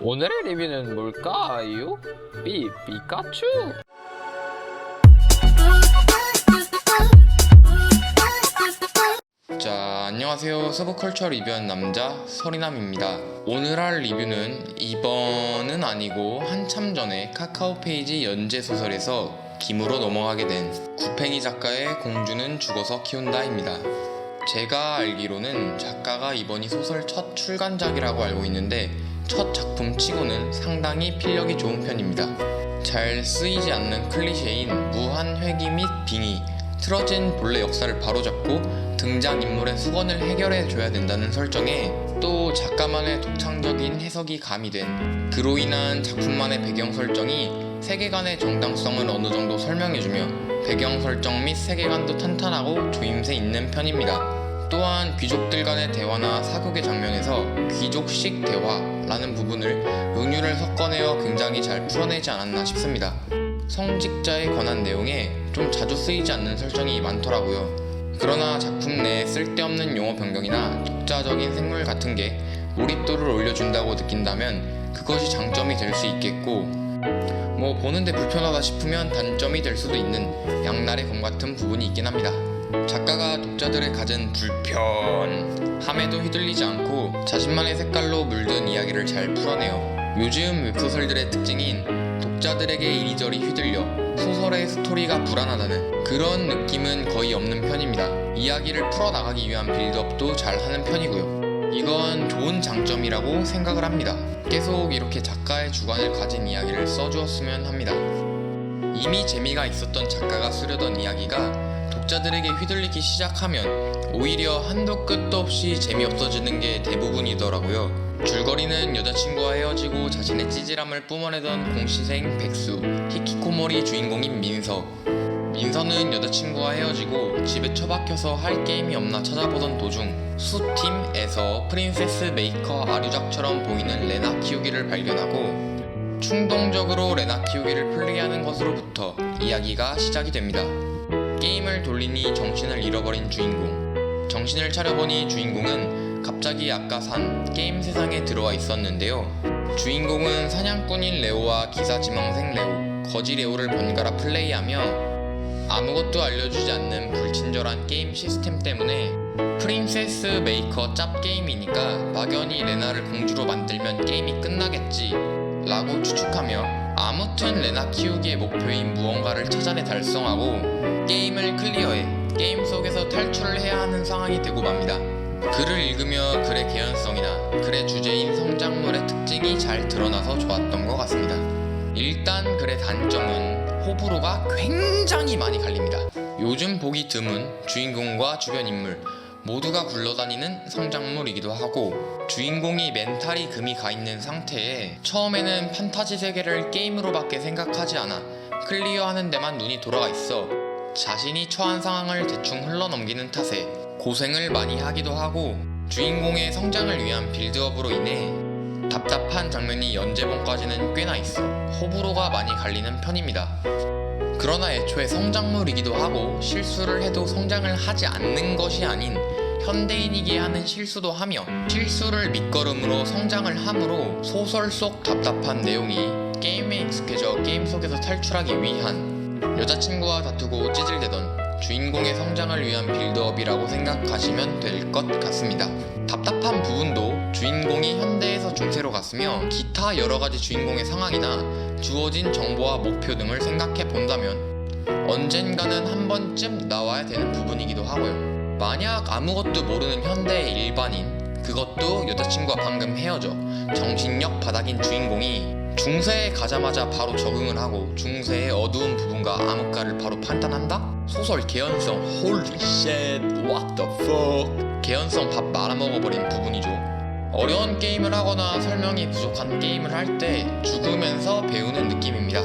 오늘의 리뷰는 뭘까요? 피카츄! 자, 안녕하세요. 서브컬처 리뷰하는 남자 서리남입니다. 오늘 할 리뷰는 이번은 아니고 한참 전에 카카오페이지 연재소설에서 김으로 넘어가게 된 구팽이 작가의 공주는 죽어서 키운다입니다. 제가 알기로는 작가가 이번이 소설 첫 출간작이라고 알고 있는데 첫 작품 치고는 상당히 필력이 좋은 편입니다. 잘 쓰이지 않는 클리셰인 무한 회귀 및 빙의, 틀어진 본래 역사를 바로잡고 등장인물의 수건을 해결해줘야 된다는 설정에 또 작가만의 독창적인 해석이 가미된, 그로 인한 작품만의 배경 설정이 세계관의 정당성을 어느 정도 설명해주며 배경 설정 및 세계관도 탄탄하고 조임새 있는 편입니다. 또한 귀족들 간의 대화나 사극의 장면에서 귀족식 대화라는 부분을 은유를 섞어내어 굉장히 잘 풀어내지 않았나 싶습니다. 성직자에 관한 내용에 좀 자주 쓰이지 않는 설정이 많더라고요. 그러나 작품 내에 쓸데없는 용어 변경이나 독자적인 생물 같은 게 몰입도를 올려준다고 느낀다면 그것이 장점이 될 수 있겠고, 보는데 불편하다 싶으면 단점이 될 수도 있는 양날의 검 같은 부분이 있긴 합니다. 작가가 독자들의 가진 불편함에도 휘둘리지 않고 자신만의 색깔로 물든 이야기를 잘 풀어내요. 요즘 웹소설들의 특징인 독자들에게 이리저리 휘둘려 소설의 스토리가 불안하다는 그런 느낌은 거의 없는 편입니다. 이야기를 풀어나가기 위한 빌드업도 잘 하는 편이고요. 이건 좋은 장점이라고 생각을 합니다. 계속 이렇게 작가의 주관을 가진 이야기를 써주었으면 합니다. 이미 재미가 있었던 작가가 쓰려던 이야기가 독자들에게 휘둘리기 시작하면 오히려 한도 끝도 없이 재미없어지는 게 대부분이더라고요. 줄거리는 여자친구와 헤어지고 자신의 찌질함을 뿜어내던 공시생 백수, 히키코모리 주인공인 민서. 민서는 여자친구와 헤어지고 집에 처박혀서 할 게임이 없나 찾아보던 도중 수팀에서 프린세스 메이커 아류작처럼 보이는 레나 키우기를 발견하고 충동적으로 레나 키우기를 플레이하는 것으로부터 이야기가 시작이 됩니다. 게임을 돌리니 정신을 잃어버린 주인공. 정신을 차려보니 주인공은 갑자기 아까 산 게임 세상에 들어와 있었는데요. 주인공은 사냥꾼인 레오와 기사 지망생 레오, 거지 레오를 번갈아 플레이하며 아무것도 알려주지 않는 불친절한 게임 시스템 때문에 프린세스 메이커 짭 게임이니까 막연히 레나를 공주로 만들면 게임이 끝나겠지 라고 추측하며 아무튼 레나 키우기의 목표인 무언가를 찾아내 달성하고 게임을 클리어해 게임 속에서 탈출을 해야 하는 상황이 되고 맙니다. 글을 읽으며 글의 개연성이나 글의 주제인 성장물의 특징이 잘 드러나서 좋았던 것 같습니다. 일단 글의 단점은 호불호가 굉장히 많이 갈립니다. 요즘 보기 드문 주인공과 주변 인물 모두가 굴러다니는 성장물이기도 하고, 주인공이 멘탈이 금이 가있는 상태에 처음에는 판타지 세계를 게임으로밖에 생각하지 않아 클리어하는 데만 눈이 돌아가 있어 자신이 처한 상황을 대충 흘러넘기는 탓에 고생을 많이 하기도 하고, 주인공의 성장을 위한 빌드업으로 인해 답답한 장면이 연재본까지는 꽤나 있어 호불호가 많이 갈리는 편입니다. 그러나 애초에 성장물이기도 하고 실수를 해도 성장을 하지 않는 것이 아닌 현대인이기에 하는 실수도 하며, 실수를 밑거름으로 성장을 함으로 소설 속 답답한 내용이 게임에 익숙해져 게임 속에서 탈출하기 위한, 여자친구와 다투고 찌질대던 주인공의 성장을 위한 빌드업이라고 생각하시면 될 것 같습니다. 답답한 부분도 주인공이 현대에서 중세로 갔으며 기타 여러가지 주인공의 상황이나 주어진 정보와 목표 등을 생각해 본다면 언젠가는 한 번쯤 나와야 되는 부분이기도 하고요. 만약 아무것도 모르는 현대의 일반인, 그것도 여자친구와 방금 헤어져 정신력 바닥인 주인공이 중세에 가자마자 바로 적응을 하고 중세의 어두운 부분과 암흑가를 바로 판단한다? 소설 개연성 holy shit what the fuck, 개연성 밥 말아먹어버린 부분이죠. 어려운 게임을 하거나 설명이 부족한 게임을 할 때 죽으면서 배우는 느낌입니다.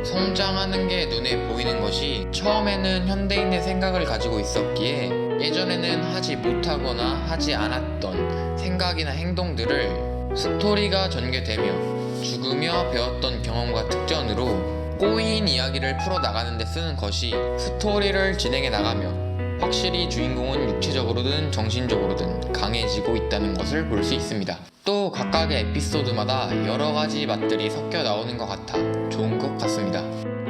성장하는 게 눈에 보이는 것이 처음에는 현대인의 생각을 가지고 있었기에 예전에는 하지 못하거나 하지 않았던 생각이나 행동들을 스토리가 전개되며 죽으며 배웠던 경험과 특전으로 꼬인 이야기를 풀어나가는 데 쓰는 것이 스토리를 진행해 나가며 확실히 주인공은 육체적으로든 정신적으로든 강해지고 있다는 것을 볼 수 있습니다. 또 각각의 에피소드마다 여러가지 맛들이 섞여 나오는 것 같아 좋은 것 같습니다.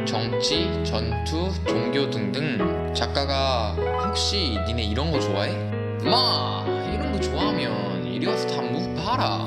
정치, 전투, 종교 등등. 작가가 혹시 니네 이런 거 좋아해? 마 이런 거 좋아하면 이리 와서 다 먹어봐라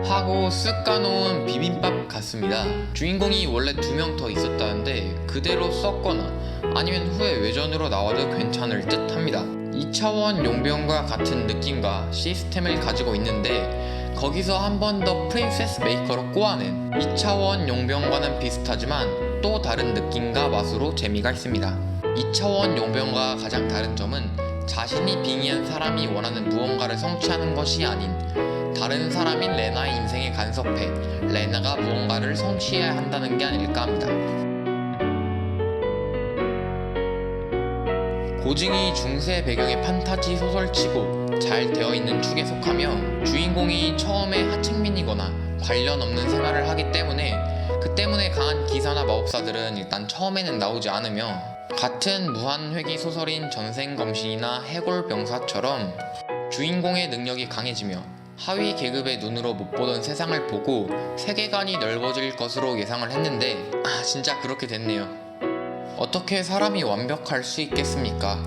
하고 쓱 까놓은 비빔밥 같습니다. 주인공이 원래 2명 더 있었다는데 그대로 썼거나 아니면 후에 외전으로 나와도 괜찮을 듯 합니다. 2차원 용병과 같은 느낌과 시스템을 가지고 있는데 거기서 한 번 더 프린세스 메이커로 꼬아낸 2차원 용병과는 비슷하지만 또 다른 느낌과 맛으로 재미가 있습니다. 2차원 용병과 가장 다른 점은 자신이 빙의한 사람이 원하는 무언가를 성취하는 것이 아닌 다른 사람인 레나의 인생에 간섭해 레나가 무언가를 성취해야 한다는 게 아닐까 합니다. 고증이 중세 배경의 판타지 소설치고 잘 되어 있는 축에 속하며 주인공이 처음에 하층민이거나 관련 없는 생활을 하기 때문에 그 때문에 강한 기사나 마법사들은 일단 처음에는 나오지 않으며 같은 무한회귀 소설인 전생검신이나 해골병사처럼 주인공의 능력이 강해지며 하위 계급의 눈으로 못 보던 세상을 보고 세계관이 넓어질 것으로 예상을 했는데 진짜 그렇게 됐네요. 어떻게 사람이 완벽할 수 있겠습니까?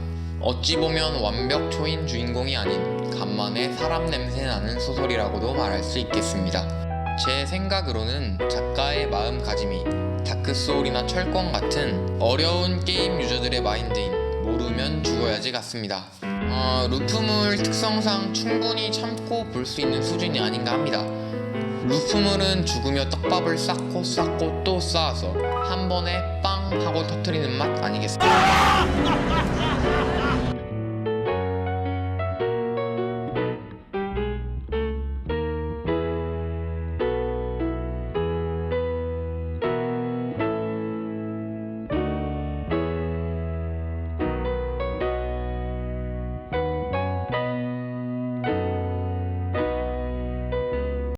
어찌 보면 완벽초인 주인공이 아닌 간만에 사람 냄새 나는 소설이라고도 말할 수 있겠습니다. 제 생각으로는 작가의 마음가짐이 다크소울이나 철권 같은 어려운 게임 유저들의 마인드인 모르면 죽어야지 같습니다. 루프물 특성상 충분히 참고 볼 수 있는 수준이 아닌가 합니다. 루프물은 죽으며 떡밥을 쌓고 또 쌓아서 한 번에 빵 하고 터트리는 맛 아니겠습니까?